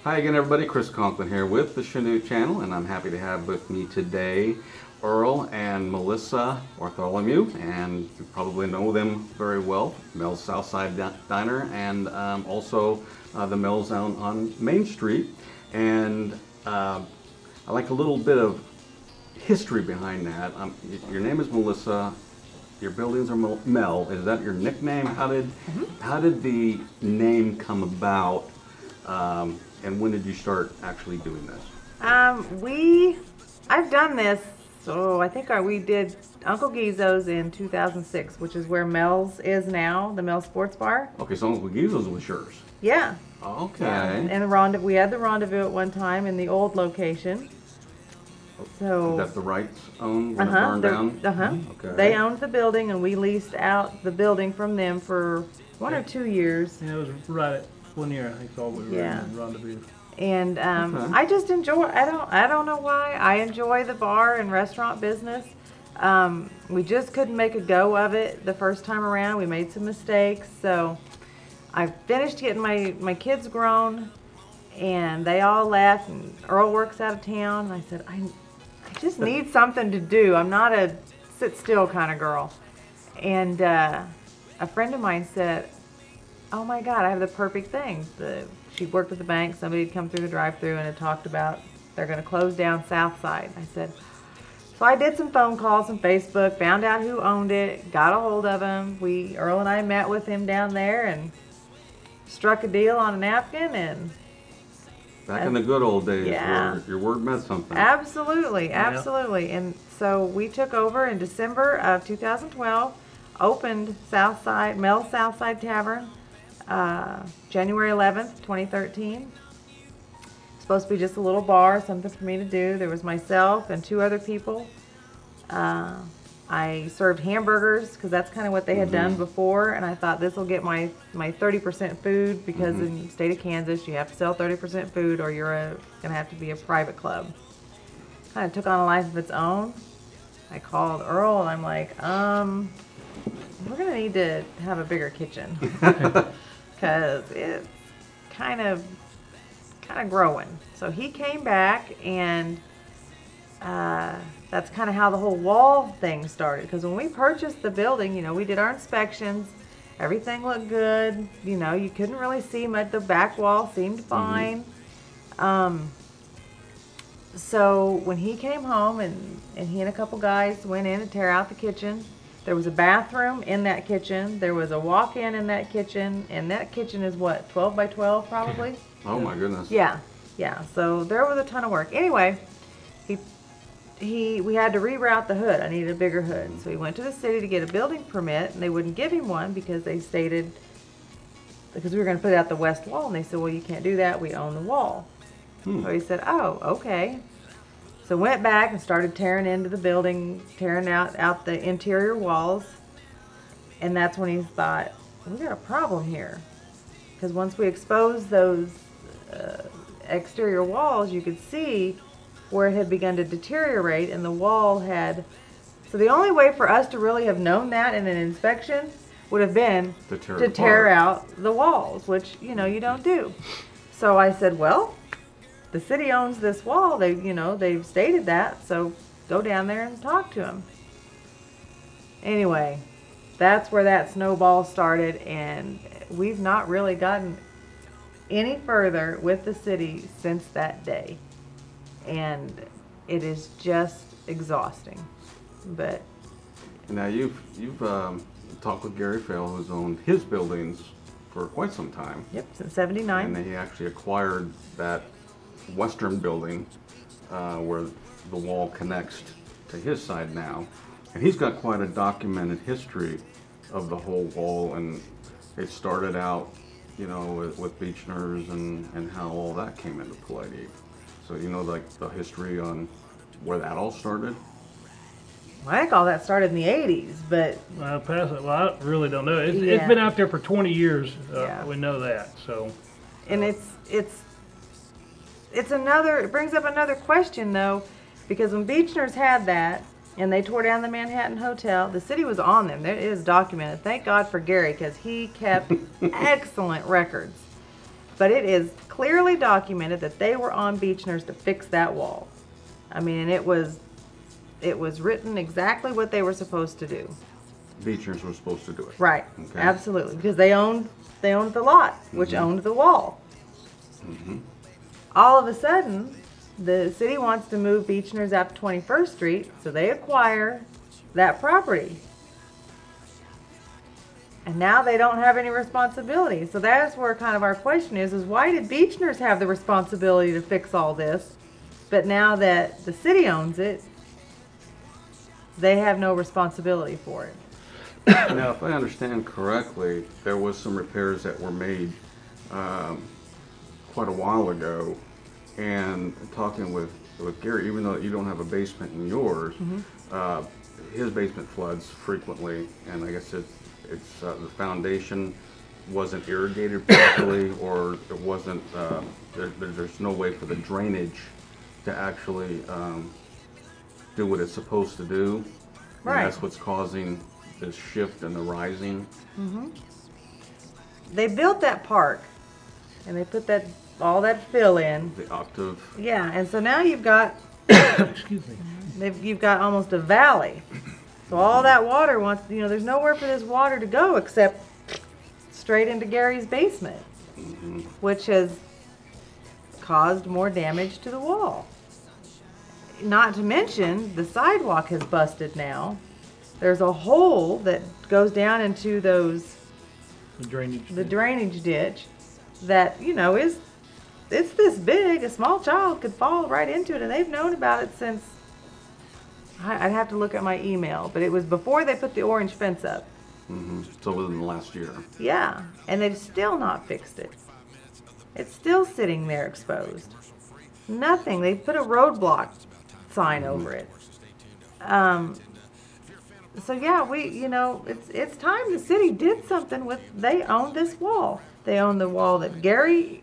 Hi again, everybody. Chris Conklin here with the Chanute channel, and I'm happy to have with me today Earl and Melissa Bartholomew, and you probably know them very well. Mel's Southside Diner, and also the Mel's on Main Street. And I like a little bit of history behind that. Your name is Melissa. Your buildings are Mel. Is that your nickname? How did the name come about? And when did you start actually doing this? I've done this, so I think we did Uncle Gizzo's in 2006, which is where Mel's is now, the Mel's Sports Bar. Okay, so Uncle Gizzo's was yours. Yeah. Okay. Yeah. And the rendezvous, we had the rendezvous at one time in the old location. So that the Wrights owned when it burned down? Okay. They owned the building, and we leased out the building from them for 1 or 2 years. Yeah, it was right at 1 year, I think, all we were in the rendezvous. And I just enjoy. I don't know why. I enjoy the bar and restaurant business. We just couldn't make a go of it the first time around. We made some mistakes, so I finished getting my kids grown, and they all left. And Earl works out of town. And I said, I just need something to do. I'm not a sit still kind of girl. And a friend of mine said, "Oh my God, I have the perfect thing." She worked at the bank. Somebody had come through the drive-thru and had talked about they're going to close down Southside. I said, so I did some phone calls on Facebook, found out who owned it, got a hold of him. Earl and I met with him down there and struck a deal on a napkin. And back in the good old days, yeah, where your word meant something. Absolutely, absolutely. Yeah. And so we took over in December of 2012, opened Mel's Southside Tavern. January 11th, 2013. Supposed to be just a little bar, something for me to do. There was myself and 2 other people. I served hamburgers because that's kind of what they had done before, and I thought this will get my 30% food, because in the state of Kansas you have to sell 30% food or you're going to have to be a private club. Kind of took on a life of its own. I called Earl and I'm like, we're going to need to have a bigger kitchen. Because it's kind of growing. So he came back, and that's kind of how the whole wall thing started. Because when we purchased the building, we did our inspections. Everything looked good. You couldn't really see much. The back wall seemed fine. So when he came home, and he and a couple guys went in to tear out the kitchen. There was a bathroom in that kitchen. There was a walk-in in that kitchen. And that kitchen is what, 12 by 12 probably? Oh my goodness. Yeah. So there was a ton of work. Anyway, we had to reroute the hood. I needed a bigger hood. So he went to the city to get a building permit, and they wouldn't give him one because they stated, because we were going to put out the west wall, and they said, well, you can't do that. We own the wall. So he said, oh, okay. So went back and started tearing into the building, tearing out the interior walls. And that's when he thought, we got a problem here. Because once we exposed those exterior walls, you could see where it had begun to deteriorate, and the wall had... So the only way for us to really have known that in an inspection would have been to tear out the walls, which, you don't do. So I said, well, the city owns this wall. They've stated that, so go down there and talk to them. Anyway, that's where that snowball started, and we've not really gotten any further with the city since that day. And it is just exhausting. But now you've talked with Gary Fail, who's owned his buildings for quite some time. Yep, since '79. And he actually acquired that western building where the wall connects to his side now, and he's got quite a documented history of the whole wall, and it started out with Beechners and how all that came into play. So like the history on where that all started? I think all that started in the '80s, but I really don't know. It's been out there for 20 years. We know that. So, and it brings up another question though, because when Beechners had that and they tore down the Manhattan Hotel, the city was on them. It is documented. Thank God for Gary, because he kept excellent records. But it is clearly documented that they were on Beechners to fix that wall. I mean, it was written exactly what they were supposed to do. Beechners were supposed to do it. Right. Okay. Absolutely. Because they owned the lot, which owned the wall. All of a sudden, the city wants to move Beechners out to 21st Street, so they acquire that property. And now they don't have any responsibility. So that's where kind of our question is why did Beechners have the responsibility to fix all this, but now that the city owns it, they have no responsibility for it? Now, if I understand correctly, there was some repairs that were made quite a while ago, and talking with Gary, even though you don't have a basement in yours, his basement floods frequently, and I guess it's the foundation wasn't irrigated properly, or it wasn't. There's no way for the drainage to actually do what it's supposed to do. Right. And that's what's causing this shift and the rising. They built that park, and they put all that fill in. The octave. Yeah, and so now you've got Excuse me. you've got almost a valley. So all that water there's nowhere for this water to go except straight into Gary's basement, which has caused more damage to the wall. Not to mention, the sidewalk has busted now. There's a hole that goes down into the drainage ditch that, it's this big. A small child could fall right into it, and they've known about it since, I'd have to look at my email, but it was before they put the orange fence up. So within the last year. Yeah, and they've still not fixed it. It's still sitting there exposed. Nothing. They put a roadblock sign over it. So yeah, it's time the city did something with. They own this wall. They own the wall that Gary's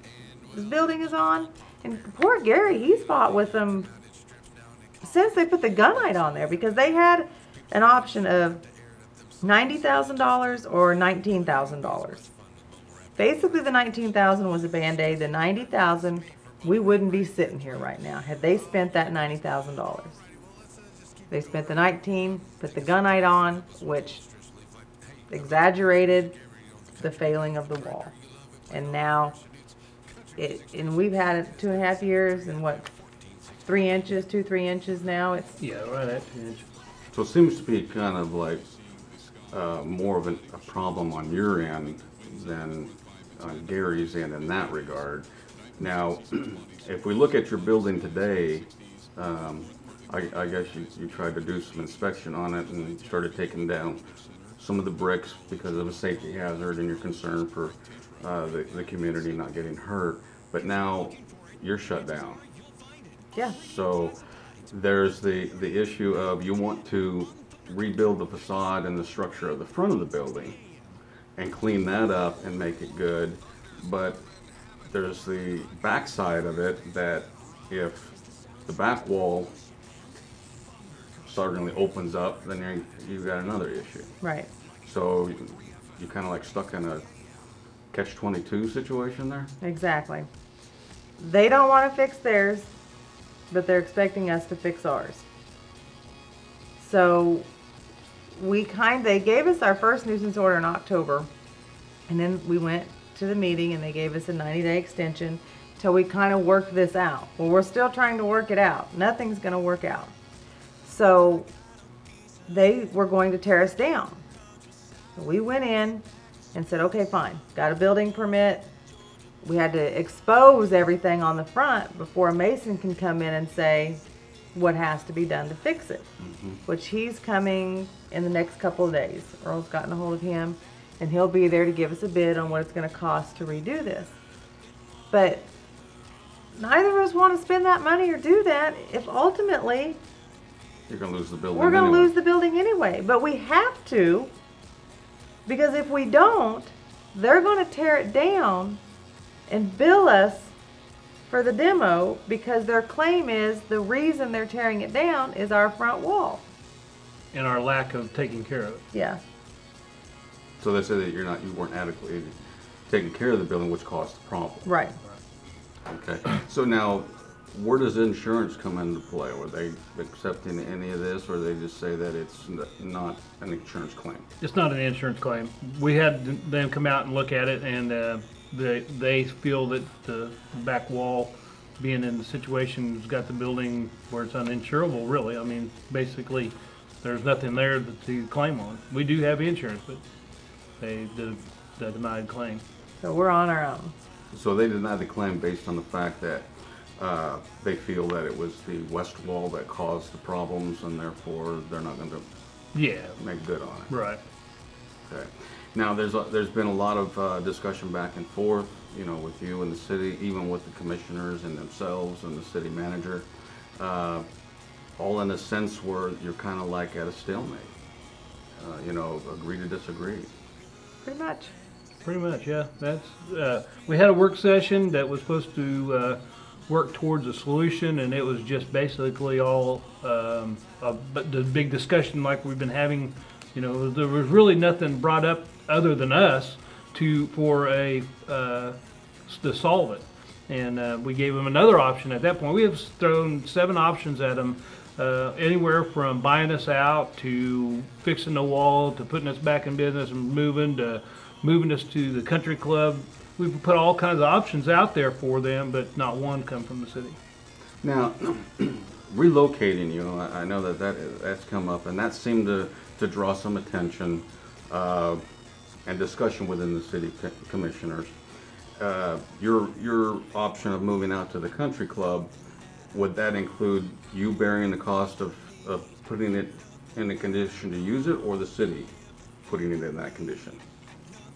building is on, and poor Gary, he's fought with them since they put the gunite on there, because they had an option of $90,000 or $19,000. Basically, the $19,000 was a Band-Aid. The $90,000, we wouldn't be sitting here right now had they spent that $90,000. They spent the 19, put the gunite on, which exaggerated the failing of the wall. And now, we've had it 2.5 years, and 3 inches, 3 inches now. It's right at 2 inches. So it seems to be kind of like more of a problem on your end than on Gary's end in that regard. Now, if we look at your building today, I guess you tried to do some inspection on it and started taking down some of the bricks because of a safety hazard, and you're concerned for the community not getting hurt. But now you're shut down. Yeah. So there's the issue of you want to rebuild the facade and the structure of the front of the building and clean that up and make it good. But there's the back side of it that if the back wall suddenly opens up, then you've got another issue. Right. So you're kind of like stuck in a catch-22 situation there? Exactly. They don't want to fix theirs, but they're expecting us to fix ours. So they gave us our first nuisance order in October, and then we went to the meeting and they gave us a 90-day extension till we kind of worked this out. Well, we're still trying to work it out. Nothing's going to work out. So they were going to tear us down. So we went in and said, okay, fine. Got a building permit. We had to expose everything on the front before a mason can come in and say what has to be done to fix it, which he's coming in the next couple of days. Earl's gotten a hold of him, and he'll be there to give us a bid on what it's going to cost to redo this. But neither of us want to spend that money or do that if ultimately you're going to lose the building. We're going to lose the building anyway. But we have to, because if we don't, they're going to tear it down and bill us for the demo, because their claim is the reason they're tearing it down is our front wall. And our lack of taking care of it. Yeah. So they said that you weren't adequately taking care of the building, which caused the problem. Right. Okay. So now, where does insurance come into play? Were they accepting any of this, or they just say that it's not an insurance claim? It's not an insurance claim. We had them come out and look at it, and they feel that the back wall, being in the situation, has got the building where it's uninsurable, really. I mean, basically, there's nothing there to claim on. We do have insurance, but they did a denied claim. So we're on our own. So they denied the claim based on the fact that they feel that it was the west wall that caused the problems, and therefore they're not going to make good on it. Right. Okay. Now there's been a lot of discussion back and forth, you know, with you and the city, even with the commissioners and themselves and the city manager, all in a sense where you're kind of like at a stalemate. You know, agree to disagree. Pretty much. Pretty much, yeah. That's we had a work session that was supposed to work towards a solution, and it was just basically all but the big discussion like we've been having. You know, there was really nothing brought up other than us to solve it, and we gave them another option at that point. We have thrown 7 options at them, anywhere from buying us out to fixing the wall to putting us back in business and moving us to the country club. We've put all kinds of options out there for them, but not one come from the city. Now, relocating you, I know that's come up, and that seemed to draw some attention and discussion within the city commissioners. Your option of moving out to the country club, would that include you bearing the cost of putting it in a condition to use it, or the city putting it in that condition?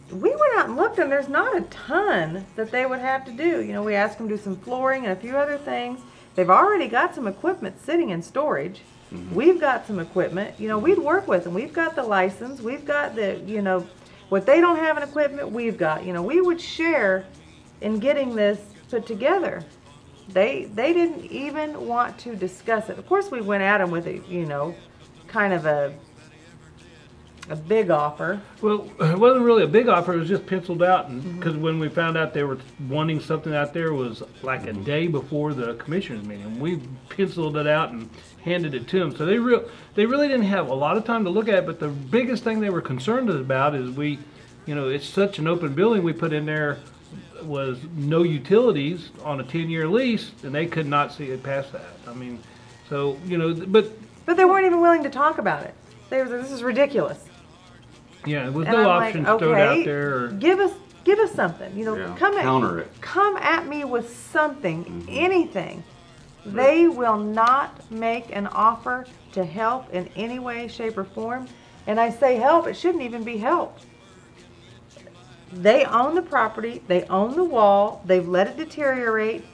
We went out and looked, and there's not a ton that they would have to do. You know, we asked them to do some flooring and a few other things. They've already got some equipment sitting in storage. Mm-hmm. We've got some equipment. You know, we'd work with them. We've got the license. We've got the, you know, what they don't have in equipment, we've got. You know, we would share in getting this put together. They didn't even want to discuss it. Of course, we went at them with a, you know, kind of a big offer. Well, it wasn't really a big offer. It was just penciled out, and because when we found out they were wanting something out there, was like a day before the commissioners meeting. We penciled it out and handed it to them. So they really didn't have a lot of time to look at it. But the biggest thing they were concerned about is you know, it's such an open building we put in there was no utilities on a 10-year lease, and they could not see it past that. I mean, so you know, but they weren't even willing to talk about it. They were, this is ridiculous. Yeah, with and no I'm options like, thrown okay, out there. Or, give us something. You know, come at me with something, anything. They will not make an offer to help in any way, shape, or form. And I say help, it shouldn't even be help. They own the property, they own the wall, they've let it deteriorate.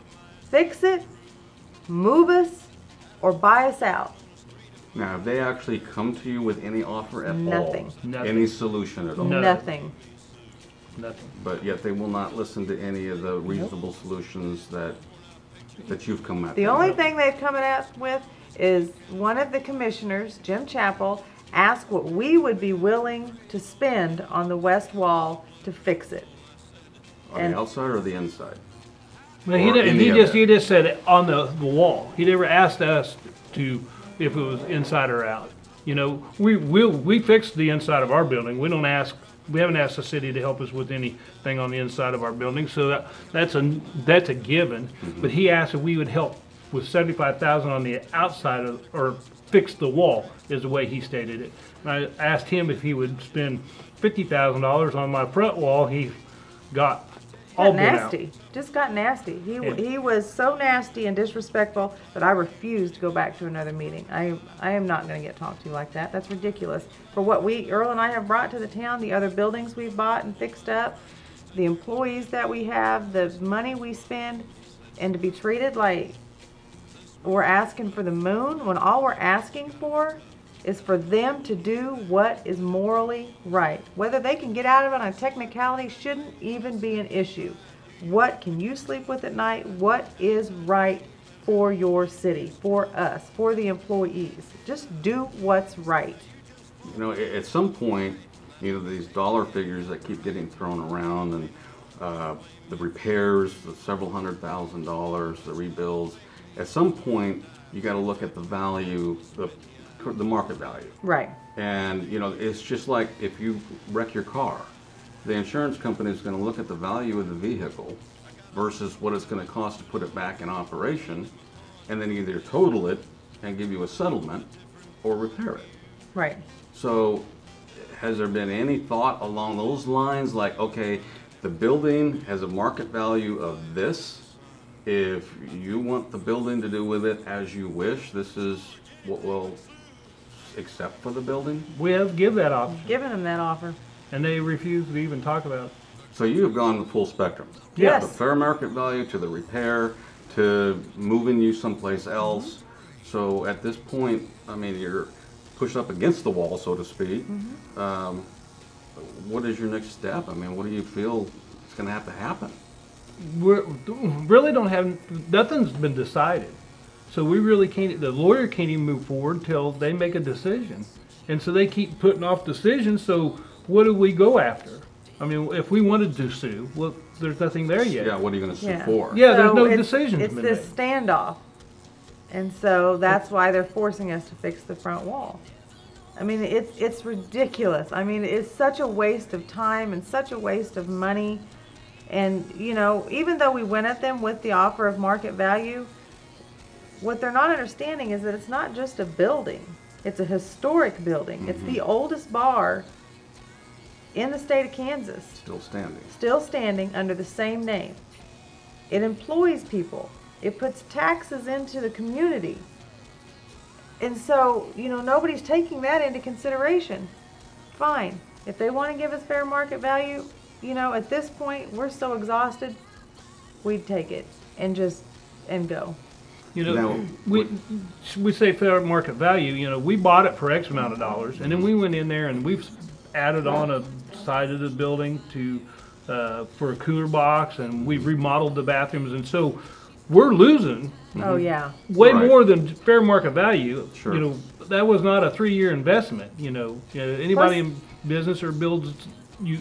Fix it, move us, or buy us out. Now, have they actually come to you with any offer at all? Nothing. Any solution at all? Nothing. Nothing. But yet they will not listen to any of the reasonable solutions that you've come at. The only thing they've come out with is one of the commissioners, Jim Chappell, asked what we would be willing to spend on the west wall to fix it. On the outside or the inside? Well, he just said on the wall. He never asked us to if it was inside or out. You know, we fixed the inside of our building. We haven't asked the city to help us with anything on the inside of our building, so that's a given. Mm-hmm. But he asked if we would help with $75,000 on the outside or fix the wall, is the way he stated it. And I asked him if he would spend $50,000 on my front wall. He got all nasty. Just got nasty. He was so nasty and disrespectful that I refused to go back to another meeting. I am not going to get talked to like that. That's ridiculous. For what Earl and I have brought to the town, the other buildings we've bought and fixed up, the employees that we have, the money we spend, and to be treated like we're asking for the moon when all we're asking for is for them to do what is morally right. Whether they can get out of it on a technicality shouldn't even be an issue. What can you sleep with at night? What is right for your city, for us, for the employees? Just do what's right. You know, at some point, you know, these dollar figures that keep getting thrown around, and the repairs, the several $100,000, the rebuilds. At some point, you got to look at the value, the market value. Right. And you know, it's just like if you wreck your car, the insurance company is going to look at the value of the vehicle versus what it's going to cost to put it back in operation, and then either total it and give you a settlement or repair it. Right. So has there been any thought along those lines, like, okay, the building has a market value of this. If you want the building to do with it as you wish, this is what we'll accept for the building? We have give that option, Given them that offer. and they refuse to even talk about it. So you have gone the full spectrum. Yes. The fair market value to the repair to moving you someplace else. So at this point, I mean, you're pushed up against the wall, so to speak. What is your next step? I mean, what do you feel is going to have to happen? We really don't have, nothing's been decided. So we really can't, the lawyer can't even move forward till they make a decision. And so they keep putting off decisions, so what do we go after? I mean, if we wanted to sue, well, there's nothing there yet. Yeah, what are you going to sue Yeah. for? Yeah, there's So no it's- decisions It's been this made. standoff. And so that's why they're forcing us to fix the front wall. I mean, it's ridiculous. I mean, it's such a waste of time and such a waste of money. And, you know, even though we went at them with the offer of market value, what they're not understanding is that it's not just a building. It's a historic building. It's the oldest bar in the state of Kansas. Still standing. Still standing under the same name. It employs people. It puts taxes into the community. And so, you know, nobody's taking that into consideration. Fine. If they want to give us fair market value, you know, at this point, we're so exhausted, we'd take it and go. You know, Now, we say fair market value, you know, we bought it for X amount of dollars, and then we went in there and we've added on a side of the building to, for a cooler box, and we've remodeled the bathrooms, and so we're losing Oh, yeah. way Right. more than fair market value. Sure. You know, that was not a 3-year investment, you know. Anybody in business or builds, you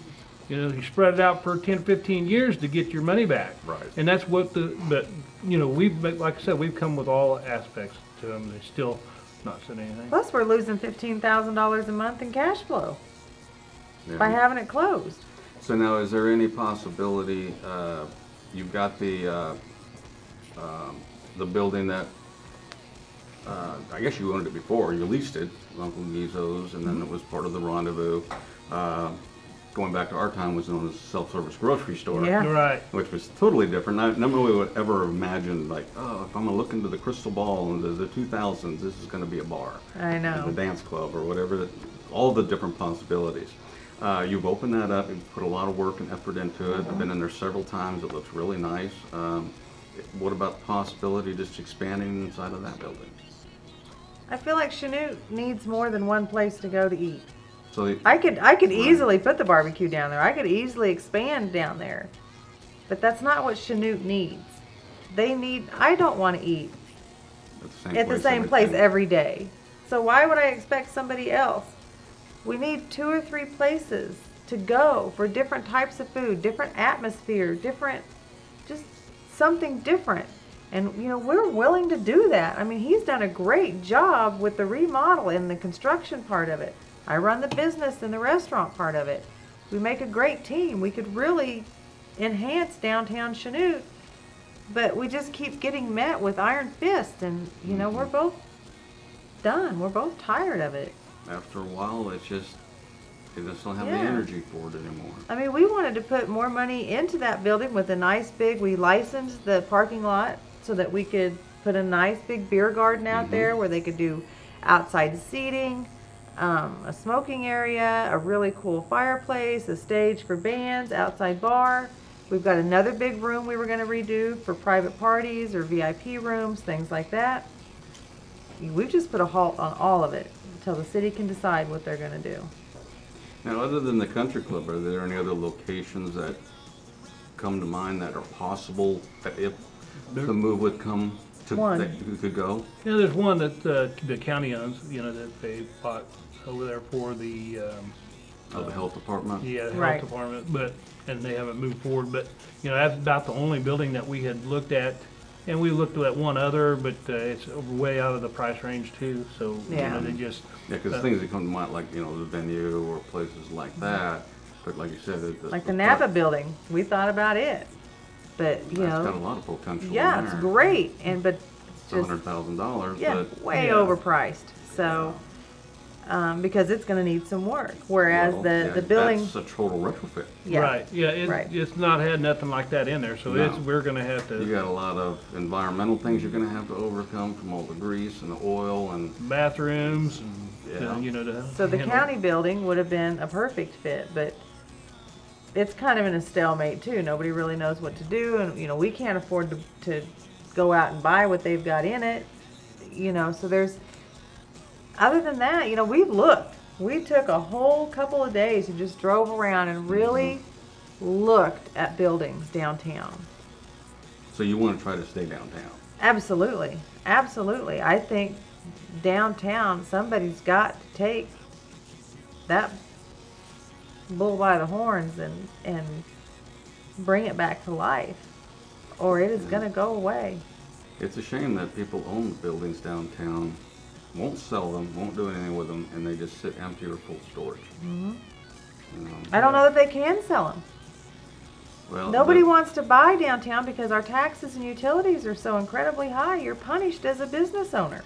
know, you spread it out for 10, 15 years to get your money back. Right. And that's what but, you know, like I said, we've come with all aspects to them. They still not said anything. Plus, we're losing $15,000 a month in cash flow Yeah. by having it closed. So now, is there any possibility, you've got the building that, I guess you owned it before, you leased it, Uncle Gizo's, and then it was part of the Rendezvous. Going back to our time, was known as a self-service grocery store. Yeah. Right. Which was totally different. Nobody would ever imagine, like, oh, if I'm gonna look into the crystal ball in the 2000s, this is gonna be a bar. I know. The dance club or whatever, all the different possibilities. You've opened that up, you've put a lot of work and effort into it. I've been in there several times, it looks really nice. What about the possibility of just expanding inside of that building? I feel like Chanute needs more than one place to go to eat. So I could easily put the barbecue down there. I could easily expand down there. But that's not what Chanute needs. I don't want to eat at the same place every day. So why would I expect somebody else? We need 2 or 3 places to go for different types of food, different atmosphere, just something different. And, you know, we're willing to do that. I mean, he's done a great job with the remodel and the construction part of it. I run the business and the restaurant part of it. We make a great team. We could really enhance downtown Chanute, but we just keep getting met with iron fist, and, you know, we're both done. We're both tired of it. After a while, they just don't have the Yeah. energy for it anymore. I mean, we wanted to put more money into that building with a nice big, we licensed the parking lot so that we could put a nice big beer garden out there where they could do outside seating, a smoking area, a really cool fireplace, a stage for bands, outside bar. We've got another big room we were going to redo for private parties or VIP rooms, things like that. We've just put a halt on all of it until the city can decide what they're going to do. Now, other than the country club, are there any other locations that come to mind that are possible that if the move would come to, One. that you could go? Yeah, there's one that the county owns, you know, that they bought over there for the Oh, the health department? Yeah, the Right. health department, and they haven't moved forward. But, you know, that's about the only building that we had looked at. And we looked at one other, but it's way out of the price range too. So, you Yeah. know, they just. Yeah, because things that come to mind, like, you know, the venue or places like that. But like you said, Like the Napa building, we thought about it, but you that's got a know, lot of potential. yeah, in it's there. great, but It's just $100,000, yeah, but way Yeah. overpriced. So because it's going to need some work, whereas well, the yeah, building, that's a total retrofit. yeah, Right, yeah, right. it's not had nothing like that in there, so No. we're gonna have You to, got a lot of environmental things you're going to have to overcome from all the grease and the oil and bathrooms, yeah. you know, to So the handle- county building would have been a perfect fit, but it's kind of in a stalemate too. Nobody really knows what to do, and you know we can't afford to go out and buy what they've got in it. You know, so there's. Other than that, you know, we've looked. We took a whole couple of days and just drove around and really looked at buildings downtown. So you want to try to stay downtown. Absolutely, absolutely. I think downtown somebody's got to take that bull by the horns and bring it back to life, or it is going to go away. It's a shame that people own the buildings downtown, won't sell them, won't do anything with them, and they just sit empty or full storage. You know, I don't know that they can sell them. well, Nobody but- wants to buy downtown because our taxes and utilities are so incredibly high. You're punished as a business owner.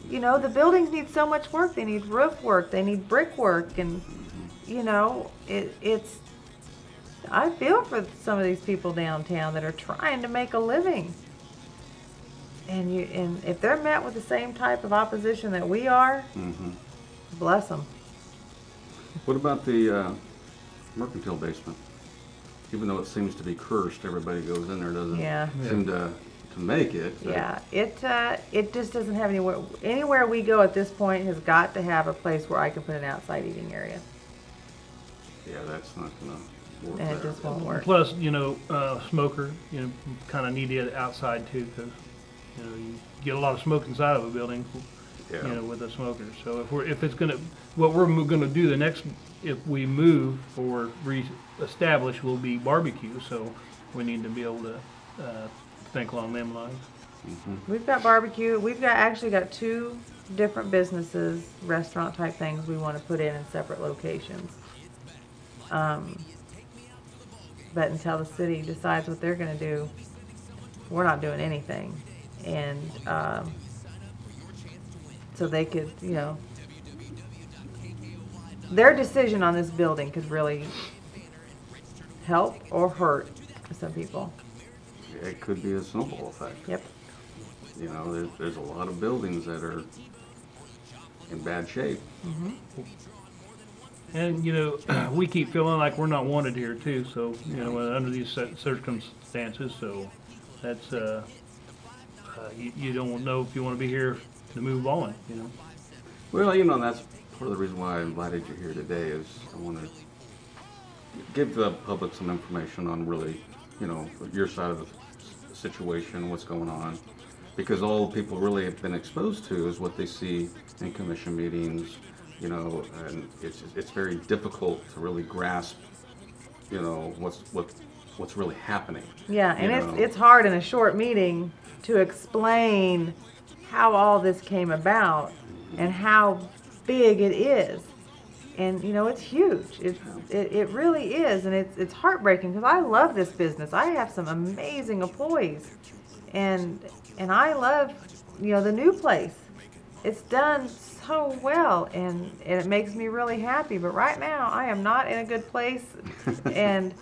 You know, the buildings need so much work. They need roof work. They need brick work. And, you know, it's, I feel for some of these people downtown that are trying to make a living. And if they're met with the same type of opposition that we are, Mhm. bless them. What about the mercantile basement? Even though it seems to be cursed, everybody goes in there, doesn't Yeah. seem to make it. but- Yeah, it just doesn't have anywhere we go at this point has got to have a place where I can put an outside eating area, Yeah, that's not going to work and it there. just won't work. Plus, you know, smoker, you know, kind of need it outside too, because, you know, you get a lot of smoke inside of a building, Yeah. you know, with a smoker. So if it's gonna, what we're gonna do the next, if we move or re-establish, will be barbecue. So we need to be able to think along them lines. We've got barbecue. We've actually got 2 different businesses, restaurant type things we want to put in separate locations. But until the city decides what they're going to do, we're not doing anything. And so they could, you know, their decision on this building could really help or hurt some people. It could be a snowball effect. Yep. You know, there's a lot of buildings that are in bad shape. And, you know, we keep feeling like we're not wanted here too. So, you know, under these circumstances, so that's, you don't know if you want to be here to move on, you know. Well, you know, that's part of the reason why I invited you here today is I want to give the public some information on really, you know, your side of the situation, what's going on. Because all people really have been exposed to is what they see in commission meetings, you know, and it's very difficult to really grasp, you know, what's really happening. Yeah, you and know. it's hard in a short meeting to explain how all this came about and how big it is. And you know, it's huge. It really is, and it's heartbreaking because I love this business. I have some amazing employees, and I love, you know, the new place. It's done so well, and it makes me really happy. But right now, I am not in a good place, and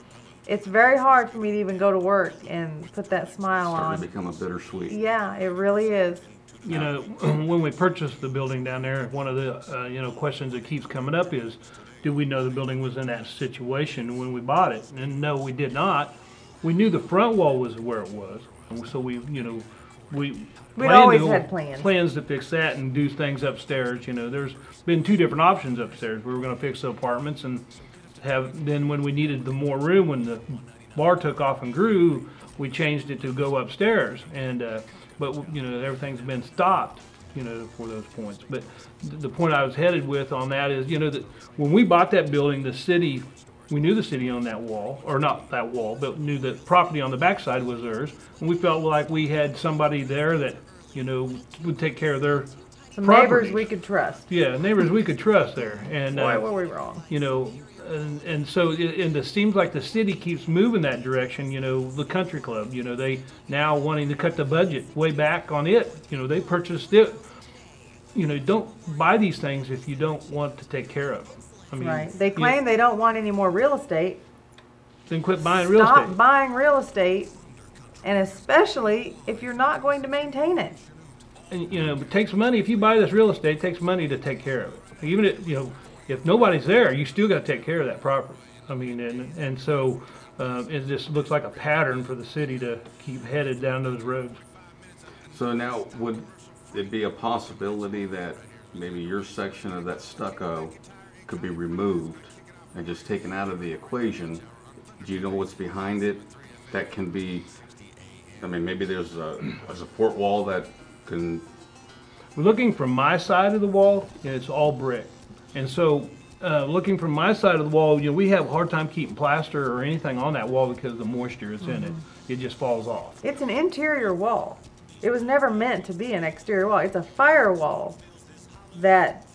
it's very hard for me to even go to work and put that smile Starting on. to become a bittersweet. Yeah, it really is. You know, when we purchased the building down there, one of the, you know, questions that keeps coming up is, do we know the building was in that situation when we bought it? And no, we did not. We knew the front wall was where it was. And so we, you know, We'd planned always to- had plans. Plans to fix that and do things upstairs. You know, there's been 2 different options upstairs. We were going to fix the apartments and then when we needed the more room, when the bar took off and grew, we changed it to go upstairs. And, but, you know, everything's been stopped. for those points. But the point I was headed with on that is, that when we bought that building, the city, we knew the city owned that wall, or not that wall, but knew the property on the backside was theirs, and we felt like we had somebody there that, would take care of their Some properties. neighbors we could trust. Yeah, neighbors we could trust there, and Boy, were we wrong. and so it seems like the city keeps moving that direction. The country club, they now wanting to cut the budget way back on it. They purchased it. Don't buy these things if you don't want to take care of them. I mean, Right. They claim they don't want any more real estate. Then quit buying real estate. Stop buying real estate, and especially if you're not going to maintain it. And it takes money. If you buy this real estate, it takes money to take care of it. Even if nobody's there, you still got to take care of that property. I mean, and so it just looks like a pattern for the city to keep headed down those roads. So now, would it be a possibility that maybe your section of that stucco could be removed and just taken out of the equation? Do you know what's behind it? That can be, I mean, maybe there's a support wall that can... Looking from my side of the wall, it's all brick. And so looking from my side of the wall, we have a hard time keeping plaster or anything on that wall because of the moisture that's in it. It just falls off. It's an interior wall. It was never meant to be an exterior wall. It's a firewall that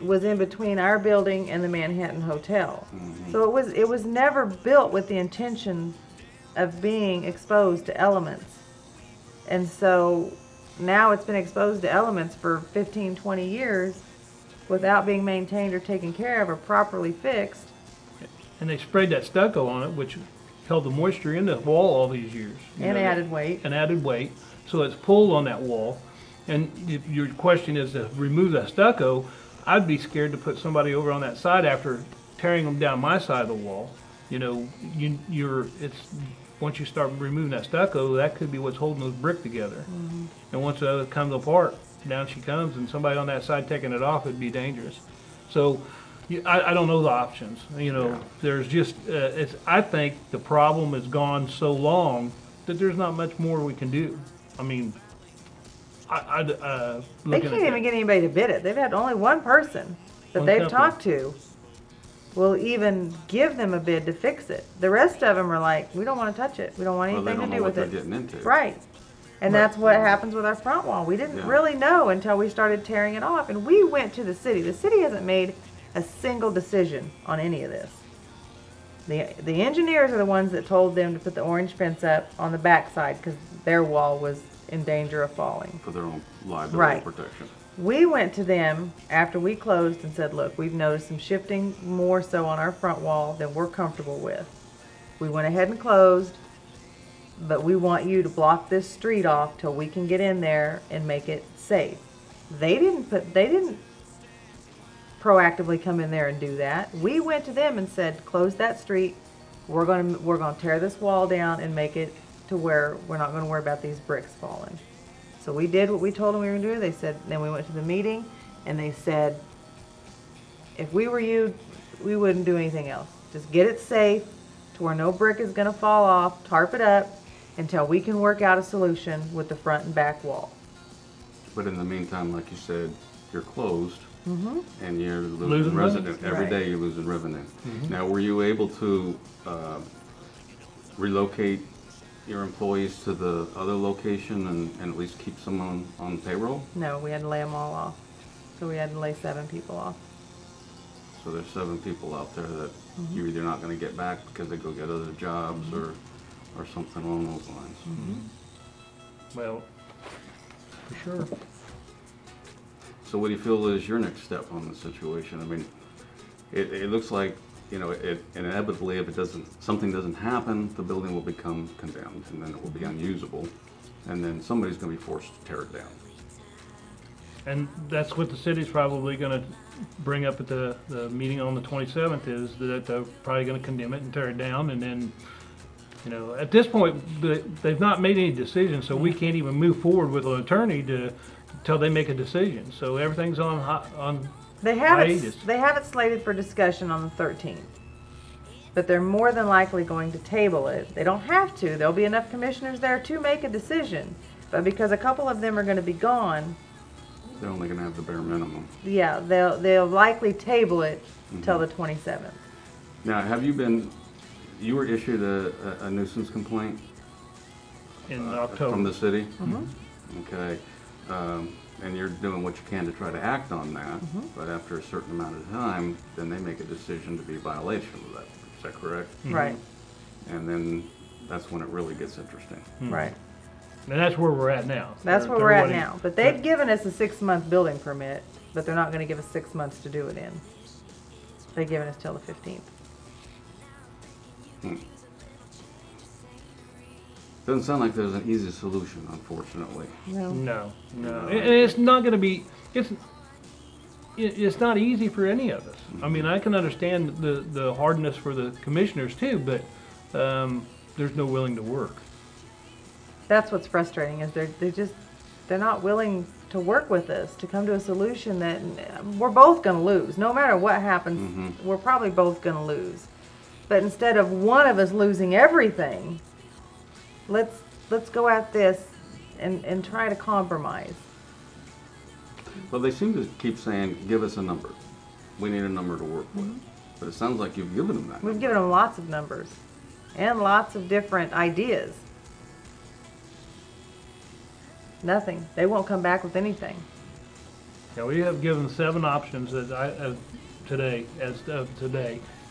was in between our building and the Manhattan Hotel. So it was never built with the intention of being exposed to elements. And so now it's been exposed to elements for 15, 20 years without being maintained or taken care of or properly fixed. And they sprayed that stucco on it, which held the moisture in the wall all these years. And added weight. And added weight. So it's pulled on that wall. And if your question is to remove that stucco, I'd be scared to put somebody over on that side after tearing them down my side of the wall. Once you start removing that stucco, that could be what's holding those brick together. And once it comes apart, down she comes, and somebody on that side taking it off, it'd be dangerous. So I don't know the options. There's just I think the problem has gone so long that there's not much more we can do. I mean, they can't even get anybody to bid it. They've had only one person that they've talked to will even give them a bid to fix it. The rest of them are like, we don't want to touch it. We don't want anything to do with it. Getting into. Right. And that's what happens with our front wall. We didn't really know until we started tearing it off. And we went to the city. The city hasn't made a single decision on any of this. The engineers are the ones that told them to put the orange fence up on the backside because their wall was in danger of falling. For their own liability protection. We went to them after we closed and said, look, we've noticed some shifting more so on our front wall than we're comfortable with. We went ahead and closed, but we want you to block this street off till we can get in there and make it safe. They didn't proactively come in there and do that. We went to them and said, close that street. We're gonna tear this wall down and make it to where we're not gonna worry about these bricks falling. So we did what we told them we were going to do. They said, then we went to the meeting and they said, if we were you, we wouldn't do anything else. Just get it safe to where no brick is going to fall off, tarp it up until we can work out a solution with the front and back wall. But in the meantime, like you said, you're closed and you're Losing revenue. revenue. Every day you're losing revenue. Now, were you able to relocate your employees to the other location and at least keep some on payroll? No, we had to lay them all off. So we had to lay 7 people off. So there's 7 people out there that you're either not going to get back because they go get other jobs or something along those lines. Well, for sure. So what do you feel is your next step on the situation? I mean, it looks like, inevitably, if something doesn't happen, the building will become condemned, and then it will be unusable, and then somebody's going to be forced to tear it down. And that's what the city's probably going to bring up at the meeting on the 27th, is that they're probably going to condemn it and tear it down, and then, at this point, they've not made any decisions, so we can't even move forward with an attorney until they make a decision. So everything's on They have it slated for discussion on the 13th, but they're more than likely going to table it. They don't have to. There'll be enough commissioners there to make a decision, but because a couple of them are going to be gone, They're only going to have the bare minimum. Yeah, they'll likely table it till the 27th. Now, you were issued a nuisance complaint In October. from the city? Okay. And you're doing what you can to try to act on that, but after a certain amount of time, then they make a decision to be a violation of that. Is that correct? Right, And then that's when it really gets interesting. right. And that's where we're at now. That's They're- where they're we're at wanting- now. But they've given us a 6-month building permit, but they're not gonna give us 6 months to do it in. They've given us till the 15th. Doesn't sound like there's an easy solution, unfortunately. No. No. And it's not going to be. It's not easy for any of us. I mean, I can understand the hardness for the commissioners too, but there's no willing to work. That's what's frustrating is they're not willing to work with us to come to a solution that we're both going to lose. No matter what happens, we're probably both going to lose. But instead of one of us losing everything, let's go at this and try to compromise. Well, they seem to keep saying, give us a number. We need a number to work with. But it sounds like you've given them that We've number. given them lots of numbers and lots of different ideas. Nothing. They won't come back with anything. Yeah, we have given 7 options today,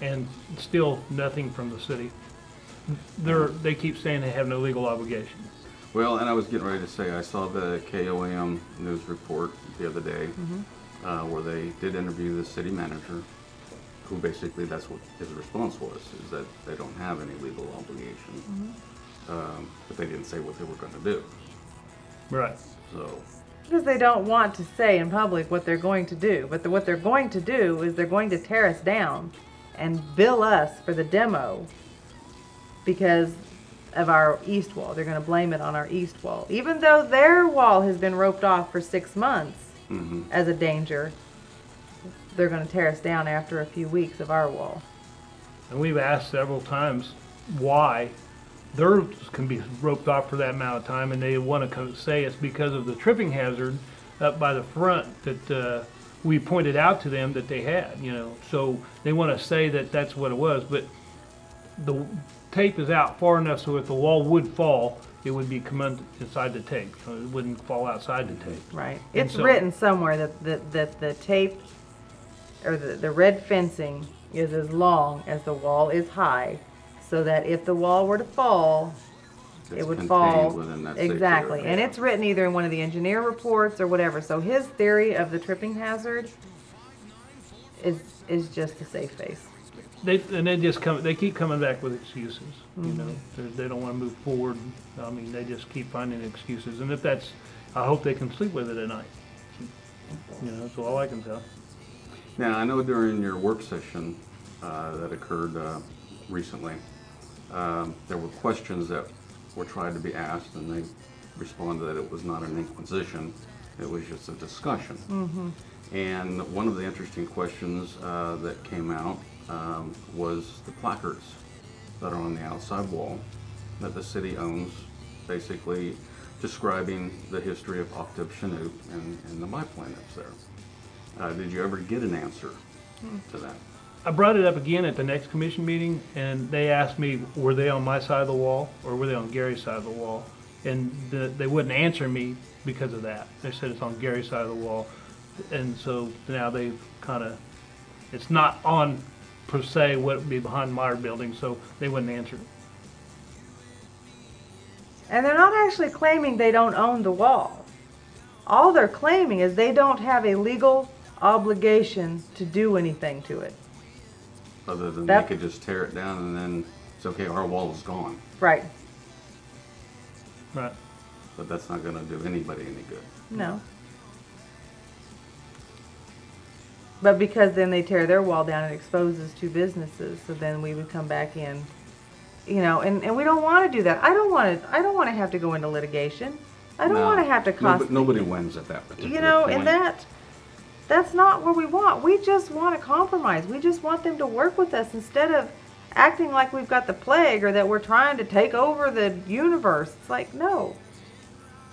and still nothing from the city. They keep saying they have no legal obligation. Well, and I was getting ready to say, I saw the KOAM news report the other day where they did interview the city manager, who basically that's what his response was, is that they don't have any legal obligation. But they didn't say what they were going to do. Right. So, Because they don't want to say in public what they're going to do. But what they're going to do is they're going to tear us down and bill us for the demo because of our east wall. They're going to blame it on our east wall. Even though their wall has been roped off for 6 months as a danger, they're going to tear us down after a few weeks of our wall. And we've asked several times why theirs can be roped off for that amount of time, and they want to say it's because of the tripping hazard up by the front that we pointed out to them that they had, So they want to say that that's what it was, but the tape is out far enough so if the wall would fall, it would be come inside the tape. It wouldn't fall outside the tape. Right. And It's so- written somewhere that the tape or the red fencing is as long as the wall is high, so that if the wall were to fall, it's it would contained fall. within that safety Exactly. area. And it's written either in one of the engineer reports or whatever. So his theory of the tripping hazard is just a safe face. They keep coming back with excuses. They don't want to move forward. I mean, they just keep finding excuses. And if that's, I hope they can sleep with it at night. That's all I can tell. Now, I know during your work session that occurred recently, there were questions that were tried to be asked, and they responded that it was not an inquisition, it was just a discussion. And one of the interesting questions that came out was the placards that are on the outside wall that the city owns, basically describing the history of Octave Chanute and the biplane that's there. Did you ever get an answer to that? I brought it up again at the next commission meeting, and they asked me, were they on my side of the wall or were they on Gary's side of the wall? And they wouldn't answer me because of that. They said it's on Gary's side of the wall. And so now they've it's not on per se what would be behind my building, so they wouldn't answer it. And they're not actually claiming they don't own the wall. All they're claiming is they don't have a legal obligation to do anything to it. Other than they could just tear it down and then it's okay, our wall is gone. Right. Right. But that's not going to do anybody any good. No. But because then they tear their wall down, it exposes 2 businesses. So then we would come back in, and we don't want to do that. I don't want to have to go into litigation. I don't want to have to cost. Nobody wins at that particular point. And that's not what we want. We just want to compromise. We just want them to work with us instead of acting like we've got the plague or that we're trying to take over the universe. It's like, no.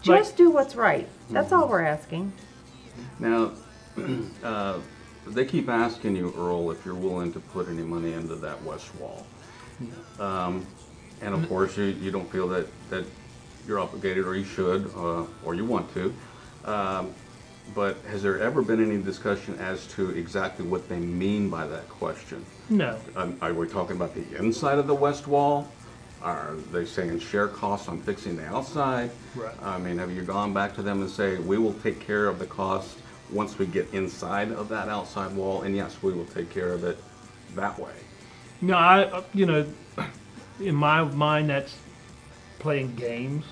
Just do what's right. That's all we're asking. Now, they keep asking you, Earl, if you're willing to put any money into that west wall. And of course, you don't feel that you're obligated, or you should, or you want to. But has there ever been any discussion as to exactly what they mean by that question? No. Are we talking about the inside of the west wall? Are they saying share costs on fixing the outside? Right. I mean, have you gone back to them and say, we will take care of the cost once we get inside of that outside wall, and yes, we will take care of it that way? No, in my mind, that's playing games.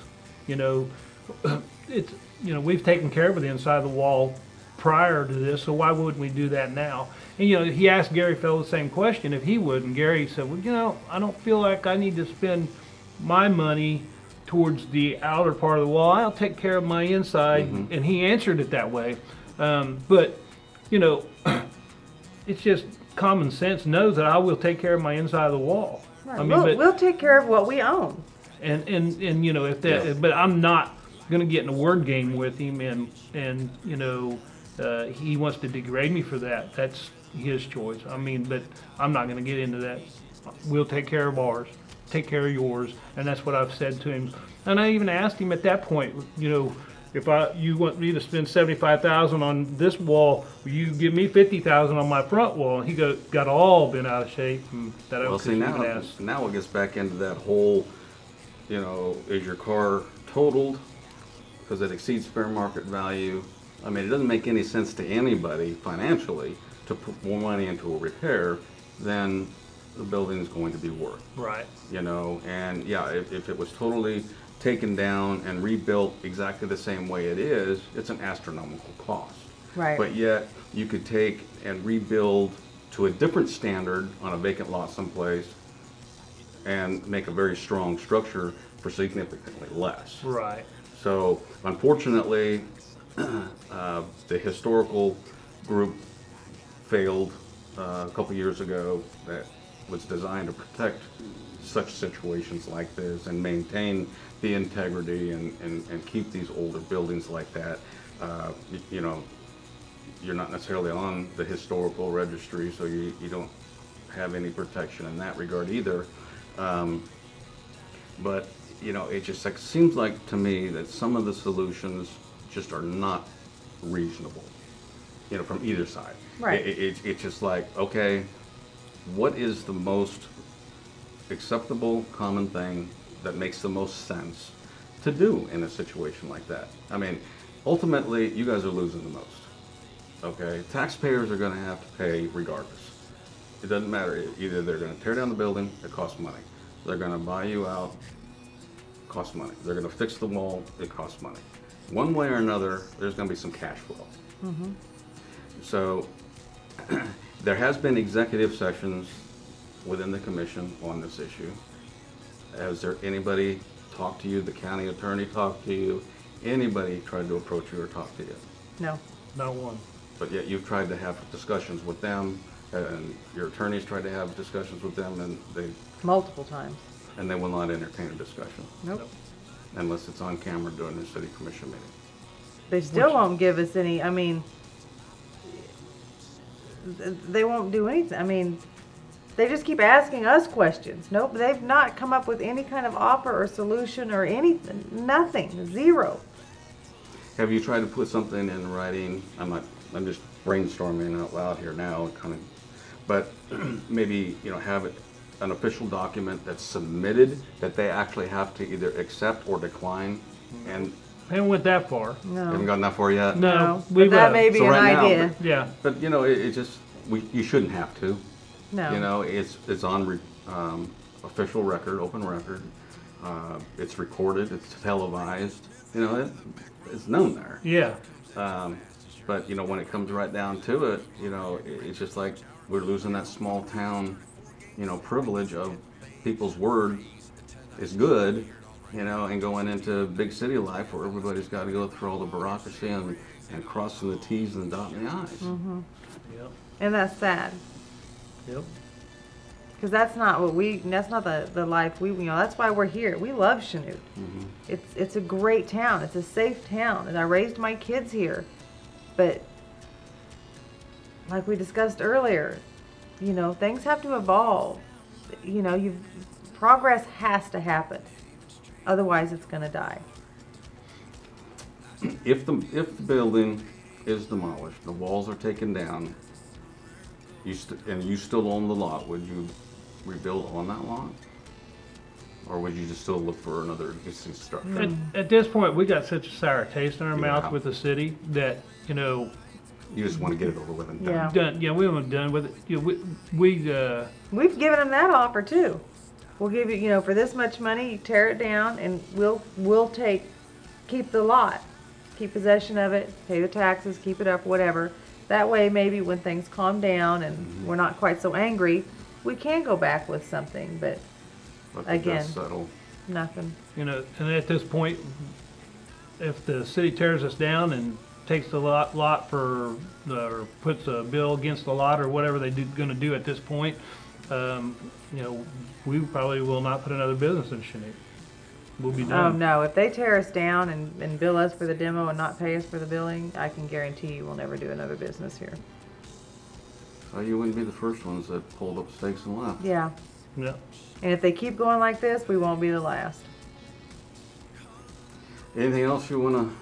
It's, we've taken care of the inside of the wall prior to this, so why wouldn't we do that now? And, he asked Gary Fell the same question if he would, and Gary said, well, I don't feel like I need to spend my money towards the outer part of the wall. I'll take care of my inside, and he answered it that way. But, it's just common sense knows that I will take care of my inside of the wall. Right. I mean, we'll take care of what we own. And if that, but I'm not going to get in a word game with him, and he wants to degrade me for that. That's his choice. I mean, but I'm not going to get into that. We'll take care of ours, take care of yours, and that's what I've said to him. And I even asked him at that point, if you want me to spend $75,000 on this wall, will you give me $50,000 on my front wall? And he got all bent out of shape. And that Well, see, now it gets back into that whole, is your car totaled because it exceeds fair market value? I mean, it doesn't make any sense to anybody financially to put more money into a repair than the building is going to be worth. Right. And yeah, if it was totally taken down and rebuilt exactly the same way it is, it's an astronomical cost. Right. But yet, you could take and rebuild to a different standard on a vacant lot someplace and make a very strong structure for significantly less. Right. So, unfortunately, the historical group failed a couple years ago that was designed to protect such situations like this and maintain the integrity and keep these older buildings like that. You're not necessarily on the historical registry, so you don't have any protection in that regard either. But it just seems like to me that some of the solutions just are not reasonable, from either side. Right. It's just like, okay, what is the most acceptable common thing that makes the most sense to do in a situation like that? I mean, ultimately, you guys are losing the most. Okay, taxpayers are going to have to pay regardless. It doesn't matter. Either they're going to tear down the building, it costs money. They're going to buy you out, it costs money. They're going to fix the wall, it costs money. One way or another, there's going to be some cash flow. So there has been executive sessions within the commission on this issue. Has there anybody talked to you? The county attorney talked to you? Anybody tried to approach you or talk to you? No. Not one. But yet you've tried to have discussions with them, and your attorneys tried to have discussions with them, and they Multiple times. will not entertain a discussion Nope. unless it's on camera during the city commission meeting. They still won't give us any, I mean, they won't do anything. I mean, they just keep asking us questions. Nope, they've not come up with any kind of offer or solution or anything. Nothing. Zero. Have you tried to put something in writing? I'm just brainstorming out loud here now, but maybe, have it an official document that's submitted that they actually have to either accept or decline, and Haven't went that far. No. haven't gotten that far yet? No. But that may be So an right now, idea. Yeah. But it just, you shouldn't have to. No. It's on official record, open record. It's recorded, it's televised. It's known there. Yeah. But when it comes right down to it, it's just like we're losing that small town, privilege of people's word is good, and going into big city life where everybody's got to go through all the bureaucracy and crossing the T's and dotting the I's. Yep. And that's sad. Yep. Because that's not the life that's why we're here. We love Chanute. It's a great town. It's a safe town. And I raised my kids here. But like we discussed earlier, you know, things have to evolve. You know, progress has to happen. Otherwise, it's going to die. If the building is demolished, the walls are taken down, and you still own the lot, would you rebuild on that lot? Or would you just still look for another existing structure? At this point, we got such a sour taste in our Yeah. mouth with the city that, you know, You just want to get it over with and done. Yeah. done. Yeah, we haven't done with it. You know, We've given them that offer too. We'll give you, you know, for this much money, you tear it down, and we'll keep the lot, keep possession of it, pay the taxes, keep it up, whatever. That way, maybe when things calm down and we're not quite so angry, we can go back with something. But Let the again, dust settle. nothing. you know, and at this point, if the city tears us down and takes the lot for, or puts a bill against the lot or whatever they're going to do at this point, you know, we probably will not put another business in Chanute. We'll be Oh done. no, if they tear us down and bill us for the demo and not pay us for the billing, I can guarantee you we'll never do another business here. So you wouldn't be the first ones that pulled up stakes and left. Yeah. Yeah. And if they keep going like this, we won't be the last. Anything else you want to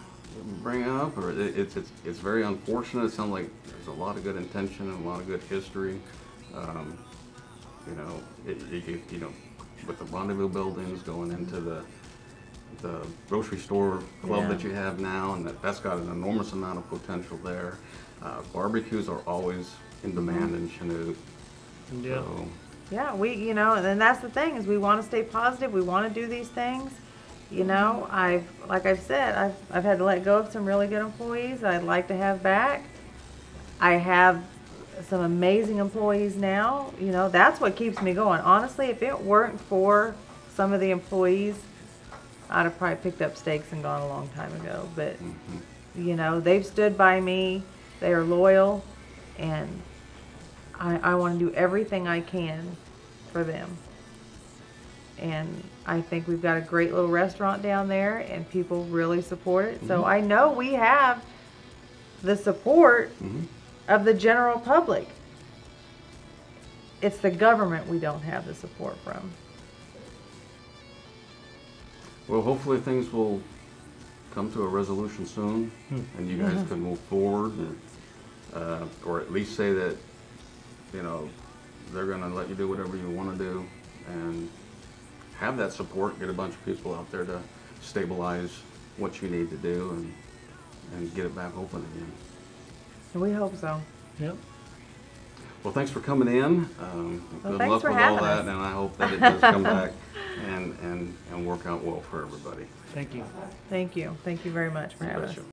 bring up? Or it's very unfortunate. It sounds like there's a lot of good intention and a lot of good history. You know, you know, with the rendezvous buildings going into the grocery store club Yeah. that you have now, and that's got an enormous amount of potential there. Barbecues are always in demand in Chanute. Yeah. So, Yeah, you know, and that's the thing is we want to stay positive. We want to do these things. You know, like I've said, I've had to let go of some really good employees I'd like to have back. I have some amazing employees now. You know, that's what keeps me going. Honestly, if it weren't for some of the employees, I'd have probably picked up stakes and gone a long time ago. But, you know, they've stood by me. They are loyal, and I want to do everything I can for them. And I think we've got a great little restaurant down there, and people really support it. So I know we have the support of the general public. It's the government we don't have the support from. well, hopefully things will come to a resolution soon, and you guys can move forward, and, or at least say that, you know, they're going to let you do whatever you want to do, and have that support. Get a bunch of people out there to stabilize what you need to do, and get it back open again. And we hope so. Yep. Well, thanks for coming in. Good thanks luck for with all having that, us. and I hope that it does come back and work out well for everybody. Thank you. Thank you. Thank you very much for having us. Bless you.